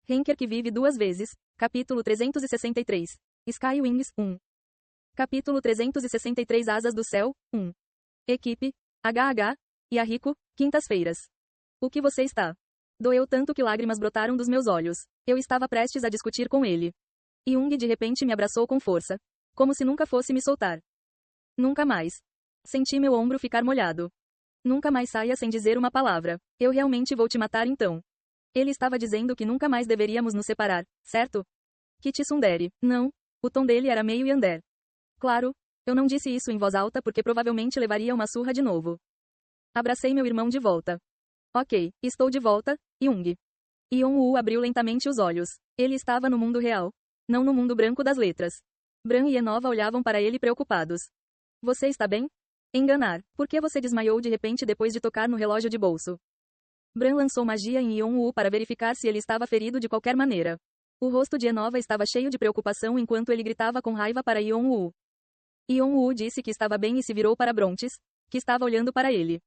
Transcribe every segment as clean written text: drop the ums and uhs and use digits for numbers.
Henker que vive duas vezes. Capítulo 363. Sky Wings 1. Capítulo 363 Asas do Céu 1. Equipe. HH. Yahiko. Quintas-feiras. O que você está? Doeu tanto que lágrimas brotaram dos meus olhos. Eu estava prestes a discutir com ele. Jung de repente me abraçou com força. Como se nunca fosse me soltar. Nunca mais. Senti meu ombro ficar molhado. Nunca mais saia sem dizer uma palavra. Eu realmente vou te matar então. Ele estava dizendo que nunca mais deveríamos nos separar, certo? Kit Tsundere. Não. O tom dele era meio yandere. Claro, eu não disse isso em voz alta porque provavelmente levaria uma surra de novo. Abracei meu irmão de volta. Ok, estou de volta, Jung. Yeon-woo abriu lentamente os olhos. Ele estava no mundo real. Não no mundo branco das letras. Bran e Enova olhavam para ele preocupados. Você está bem? Enganar. Por que você desmaiou de repente depois de tocar no relógio de bolso? Bran lançou magia em Yeon-woo para verificar se ele estava ferido de qualquer maneira. O rosto de Enova estava cheio de preocupação enquanto ele gritava com raiva para Yeon-woo. Yeon-woo disse que estava bem e se virou para Brontes, que estava olhando para ele.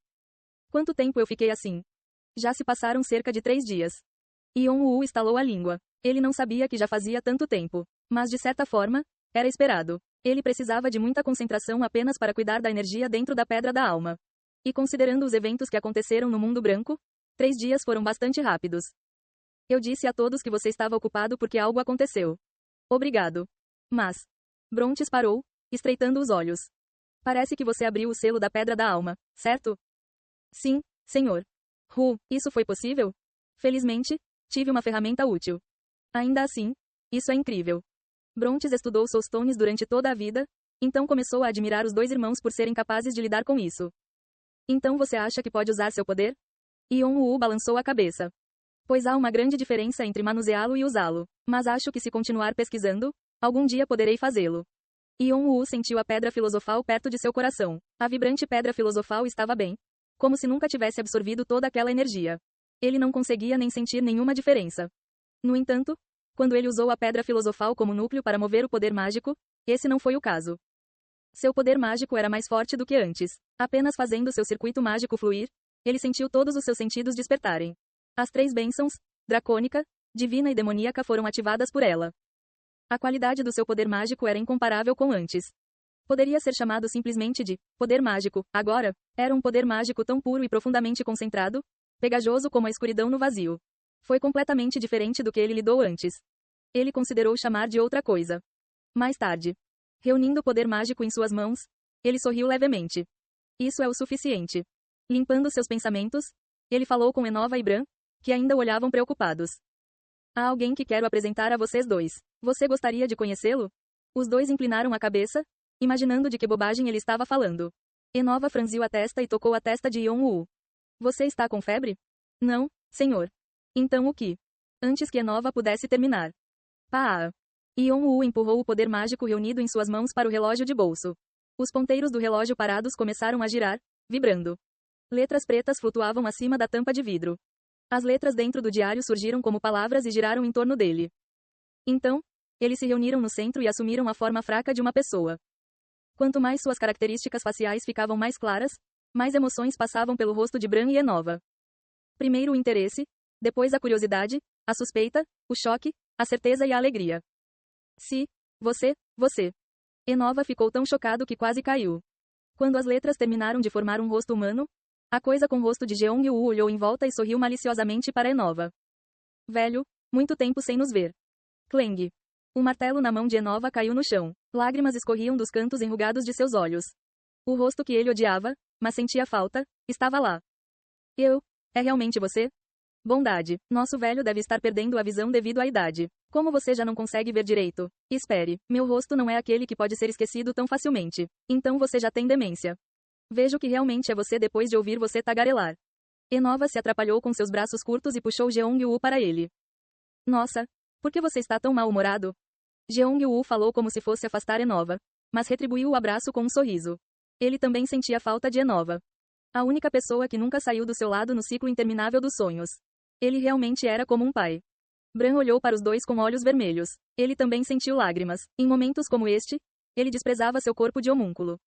Quanto tempo eu fiquei assim? Já se passaram cerca de 3 dias. Yeon-woo estalou a língua. Ele não sabia que já fazia tanto tempo. Mas de certa forma, era esperado. Ele precisava de muita concentração apenas para cuidar da energia dentro da Pedra da Alma. E considerando os eventos que aconteceram no mundo branco, 3 dias foram bastante rápidos. Eu disse a todos que você estava ocupado porque algo aconteceu. Obrigado. Mas. Brontes parou, estreitando os olhos. Parece que você abriu o selo da Pedra da Alma, certo? Sim, senhor. Isso foi possível? Felizmente, tive uma ferramenta útil. Ainda assim, isso é incrível. Brontes estudou Soulstones durante toda a vida, então começou a admirar os dois irmãos por serem capazes de lidar com isso. Então você acha que pode usar seu poder? Yeon-woo balançou a cabeça. Pois há uma grande diferença entre manuseá-lo e usá-lo. Mas acho que se continuar pesquisando, algum dia poderei fazê-lo. Yeon-woo sentiu a pedra filosofal perto de seu coração. A vibrante pedra filosofal estava bem. Como se nunca tivesse absorvido toda aquela energia. Ele não conseguia nem sentir nenhuma diferença. No entanto, quando ele usou a pedra filosofal como núcleo para mover o poder mágico, esse não foi o caso. Seu poder mágico era mais forte do que antes. Apenas fazendo seu circuito mágico fluir, ele sentiu todos os seus sentidos despertarem. As 3 bênçãos, dracônica, divina e demoníaca foram ativadas por ela. A qualidade do seu poder mágico era incomparável com antes. Poderia ser chamado simplesmente de poder mágico. Agora, era um poder mágico tão puro e profundamente concentrado, pegajoso como a escuridão no vazio. Foi completamente diferente do que ele lidou antes. Ele considerou chamar de outra coisa. Mais tarde, reunindo o poder mágico em suas mãos, ele sorriu levemente. Isso é o suficiente. Limpando seus pensamentos, ele falou com Enova e Bran, que ainda o olhavam preocupados. Há alguém que quero apresentar a vocês dois. Você gostaria de conhecê-lo? Os dois inclinaram a cabeça, imaginando de que bobagem ele estava falando. Enova franziu a testa e tocou a testa de Yeon-woo. Você está com febre? Não, senhor. Então o que? Antes que Enova pudesse terminar. Pá! Yeon-woo empurrou o poder mágico reunido em suas mãos para o relógio de bolso. Os ponteiros do relógio parados começaram a girar, vibrando. Letras pretas flutuavam acima da tampa de vidro. As letras dentro do diário surgiram como palavras e giraram em torno dele. Então, eles se reuniram no centro e assumiram a forma fraca de uma pessoa. Quanto mais suas características faciais ficavam mais claras, mais emoções passavam pelo rosto de Bran e Enova. Primeiro o interesse, depois a curiosidade, a suspeita, o choque, a certeza e a alegria. Você. Enova ficou tão chocado que quase caiu. Quando as letras terminaram de formar um rosto humano, a coisa com o rosto de Jeong-woo olhou em volta e sorriu maliciosamente para Enova. Velho, muito tempo sem nos ver. Clang. O martelo na mão de Enova caiu no chão. Lágrimas escorriam dos cantos enrugados de seus olhos. O rosto que ele odiava, mas sentia falta, estava lá. É realmente você? Bondade. Nosso velho deve estar perdendo a visão devido à idade. Como você já não consegue ver direito? Espere, meu rosto não é aquele que pode ser esquecido tão facilmente. Então você já tem demência. Vejo que realmente é você depois de ouvir você tagarelar. Enova se atrapalhou com seus braços curtos e puxou Jeong-woo para ele. Nossa, por que você está tão mal-humorado? Jeong-woo falou como se fosse afastar Enova, mas retribuiu o abraço com um sorriso. Ele também sentia falta de Enova. A única pessoa que nunca saiu do seu lado no ciclo interminável dos sonhos. Ele realmente era como um pai. Bran olhou para os dois com olhos vermelhos. Ele também sentiu lágrimas. Em momentos como este, ele desprezava seu corpo de homúnculo.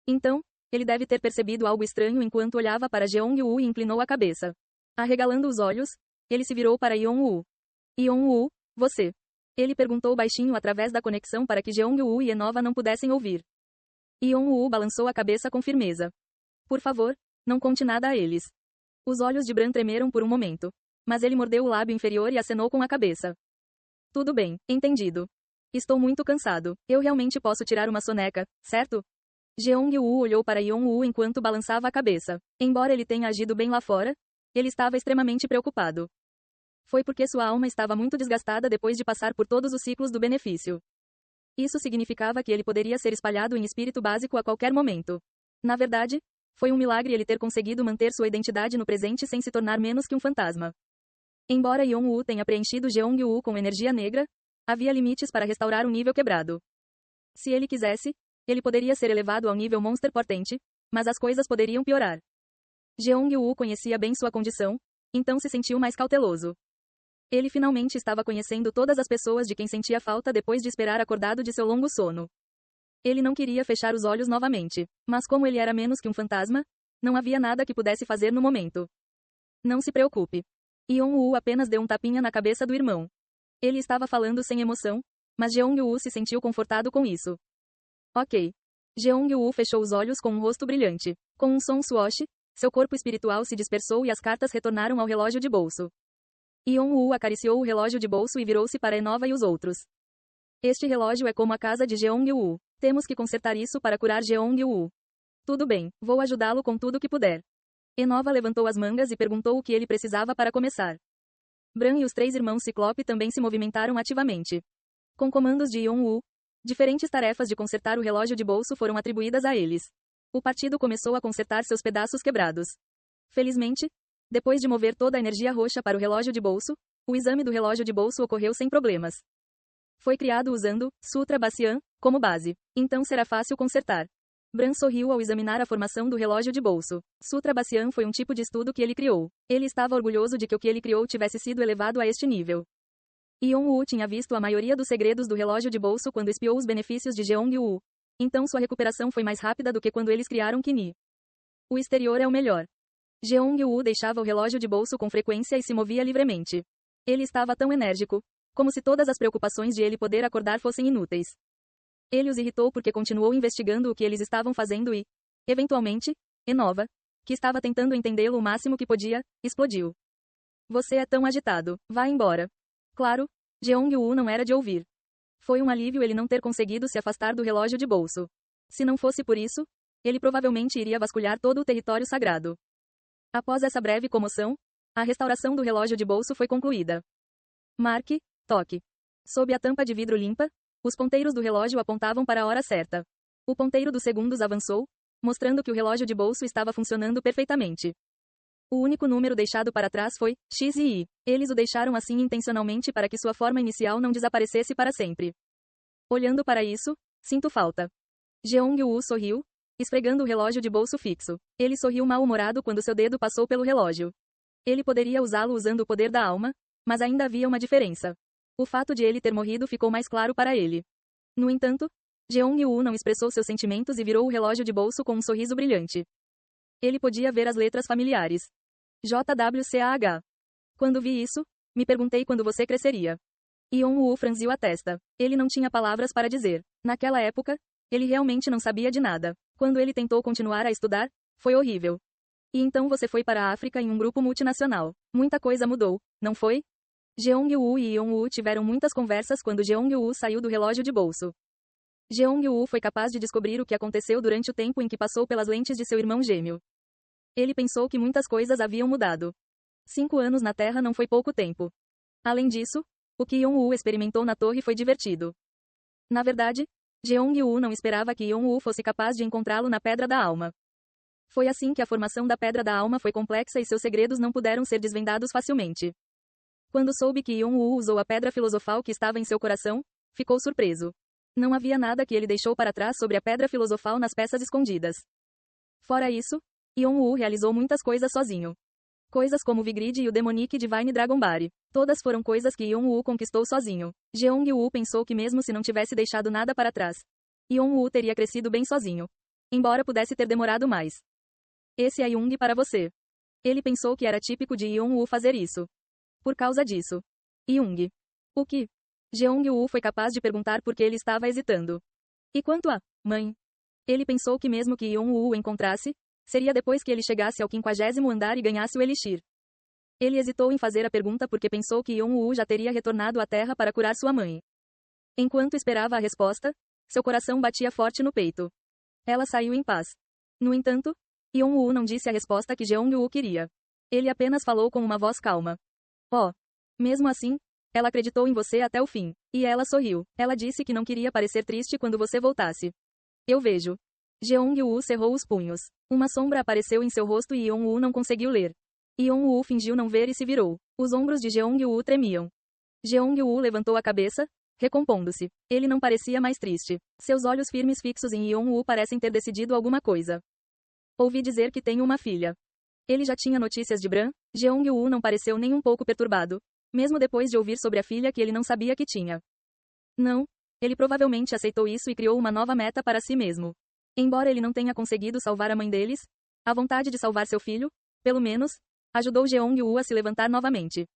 Então, ele deve ter percebido algo estranho enquanto olhava para Jeong-woo e inclinou a cabeça. Arregalando os olhos, ele se virou para Yeon-woo. Yeon-woo, você. Ele perguntou baixinho através da conexão para que Jeong-woo e Enova não pudessem ouvir. Yeon-woo balançou a cabeça com firmeza. Por favor, não conte nada a eles. Os olhos de Bran tremeram por um momento. Mas ele mordeu o lábio inferior e acenou com a cabeça. Tudo bem, entendido. Estou muito cansado. Eu realmente posso tirar uma soneca, certo? Jeong-woo olhou para Yeon-woo enquanto balançava a cabeça. Embora ele tenha agido bem lá fora, ele estava extremamente preocupado. Foi porque sua alma estava muito desgastada depois de passar por todos os ciclos do benefício. Isso significava que ele poderia ser espalhado em espírito básico a qualquer momento. Na verdade, foi um milagre ele ter conseguido manter sua identidade no presente sem se tornar menos que um fantasma. Embora Yeon-woo tenha preenchido Jeong-woo com energia negra, havia limites para restaurar um nível quebrado. Se ele quisesse, ele poderia ser elevado ao nível Monster Potente, mas as coisas poderiam piorar. Jeong-woo conhecia bem sua condição, então se sentiu mais cauteloso. Ele finalmente estava conhecendo todas as pessoas de quem sentia falta depois de esperar acordado de seu longo sono. Ele não queria fechar os olhos novamente, mas como ele era menos que um fantasma, não havia nada que pudesse fazer no momento. Não se preocupe. Yeon-woo apenas deu um tapinha na cabeça do irmão. Ele estava falando sem emoção, mas Jeong-woo se sentiu confortado com isso. Ok. Jeong-woo fechou os olhos com um rosto brilhante. Com um som swoosh, seu corpo espiritual se dispersou e as cartas retornaram ao relógio de bolso. Yeon-woo acariciou o relógio de bolso e virou-se para Enova e os outros. Este relógio é como a casa de Jeong-woo. Temos que consertar isso para curar Jeong-woo. Tudo bem, vou ajudá-lo com tudo que puder. Enova levantou as mangas e perguntou o que ele precisava para começar. Bran e os 3 irmãos Ciclope também se movimentaram ativamente. Com comandos de Yeon-woo, diferentes tarefas de consertar o relógio de bolso foram atribuídas a eles. O partido começou a consertar seus pedaços quebrados. Felizmente, depois de mover toda a energia roxa para o relógio de bolso, o exame do relógio de bolso ocorreu sem problemas. Foi criado usando Sutra Bacian como base. Então será fácil consertar. Bran sorriu ao examinar a formação do relógio de bolso. Sutra Bacian foi um tipo de estudo que ele criou. Ele estava orgulhoso de que o que ele criou tivesse sido elevado a este nível. Yeon-woo tinha visto a maioria dos segredos do relógio de bolso quando espiou os benefícios de Jeong-woo. Então sua recuperação foi mais rápida do que quando eles criaram Kini. O exterior é o melhor. Jeong-woo deixava o relógio de bolso com frequência e se movia livremente. Ele estava tão enérgico, como se todas as preocupações de ele poder acordar fossem inúteis. Ele os irritou porque continuou investigando o que eles estavam fazendo e, eventualmente, Enova, que estava tentando entendê-lo o máximo que podia, explodiu. Você é tão agitado, vá embora. Claro, Jeong-woo não era de ouvir. Foi um alívio ele não ter conseguido se afastar do relógio de bolso. Se não fosse por isso, ele provavelmente iria vasculhar todo o território sagrado. Após essa breve comoção, a restauração do relógio de bolso foi concluída. Marque, toque. Sob a tampa de vidro limpa, os ponteiros do relógio apontavam para a hora certa. O ponteiro dos segundos avançou, mostrando que o relógio de bolso estava funcionando perfeitamente. O único número deixado para trás foi X e Y. Eles o deixaram assim intencionalmente para que sua forma inicial não desaparecesse para sempre. Olhando para isso, sinto falta. Jeong-woo sorriu, esfregando o relógio de bolso fixo. Ele sorriu mal-humorado quando seu dedo passou pelo relógio. Ele poderia usá-lo usando o poder da alma, mas ainda havia uma diferença. O fato de ele ter morrido ficou mais claro para ele. No entanto, Jeong-woo não expressou seus sentimentos e virou o relógio de bolso com um sorriso brilhante. Ele podia ver as letras familiares. JWCAH. Quando vi isso, me perguntei quando você cresceria. Yeon-woo franziu a testa. Ele não tinha palavras para dizer. Naquela época, ele realmente não sabia de nada. Quando ele tentou continuar a estudar, foi horrível. E então você foi para a África em um grupo multinacional. Muita coisa mudou, não foi? Jeong-woo e Yeon-woo tiveram muitas conversas quando Jeong-woo saiu do relógio de bolso. Jeong-woo foi capaz de descobrir o que aconteceu durante o tempo em que passou pelas lentes de seu irmão gêmeo. Ele pensou que muitas coisas haviam mudado. 5 anos na Terra não foi pouco tempo. Além disso, o que Yeon-woo experimentou na torre foi divertido. Na verdade, Jeong-woo não esperava que Yeon-woo fosse capaz de encontrá-lo na Pedra da Alma. Foi assim que a formação da Pedra da Alma foi complexa e seus segredos não puderam ser desvendados facilmente. Quando soube que Yeon-woo usou a pedra filosofal que estava em seu coração, ficou surpreso. Não havia nada que ele deixou para trás sobre a pedra filosofal nas peças escondidas. Fora isso, Yeon-woo realizou muitas coisas sozinho. Coisas como Vigrid e o Demonic Divine Dragon Bari. Todas foram coisas que Yeon-woo conquistou sozinho. Jeong-woo pensou que mesmo se não tivesse deixado nada para trás, Yeon-woo teria crescido bem sozinho. Embora pudesse ter demorado mais. Esse é Jung para você. Ele pensou que era típico de Yeon-woo fazer isso. Por causa disso, Young. O que? Jeong-woo foi capaz de perguntar porque ele estava hesitando. E quanto a mãe? Ele pensou que mesmo que Yeon-woo o encontrasse, seria depois que ele chegasse ao 50º andar e ganhasse o elixir. Ele hesitou em fazer a pergunta porque pensou que Yeon-woo já teria retornado à Terra para curar sua mãe. Enquanto esperava a resposta, seu coração batia forte no peito. Ela saiu em paz. No entanto, Yeon-woo não disse a resposta que Jeong-woo queria. Ele apenas falou com uma voz calma. Oh. Mesmo assim, ela acreditou em você até o fim. E ela sorriu. Ela disse que não queria parecer triste quando você voltasse. Eu vejo. Jeong-woo cerrou os punhos. Uma sombra apareceu em seu rosto e Yeon-woo não conseguiu ler. Yeon-woo fingiu não ver e se virou. Os ombros de Jeong-woo tremiam. Jeong-woo levantou a cabeça, recompondo-se. Ele não parecia mais triste. Seus olhos firmes fixos em Yeon-woo parecem ter decidido alguma coisa. Ouvi dizer que tenho uma filha. Ele já tinha notícias de Bran. Jeong-woo não pareceu nem um pouco perturbado, mesmo depois de ouvir sobre a filha que ele não sabia que tinha. Não. Ele provavelmente aceitou isso e criou uma nova meta para si mesmo. Embora ele não tenha conseguido salvar a mãe deles, a vontade de salvar seu filho, pelo menos, ajudou Jeong-woo a se levantar novamente.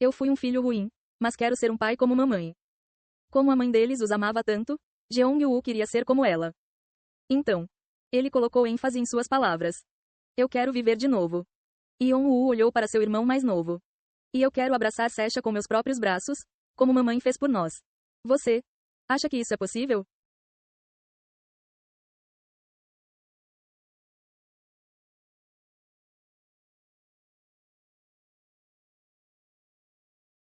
Eu fui um filho ruim, mas quero ser um pai como mamãe. Como a mãe deles os amava tanto, Jeong-woo queria ser como ela. Então, ele colocou ênfase em suas palavras. Eu quero viver de novo. Yeon-woo olhou para seu irmão mais novo. E eu quero abraçar Sesha com meus próprios braços, como mamãe fez por nós. Você acha que isso é possível?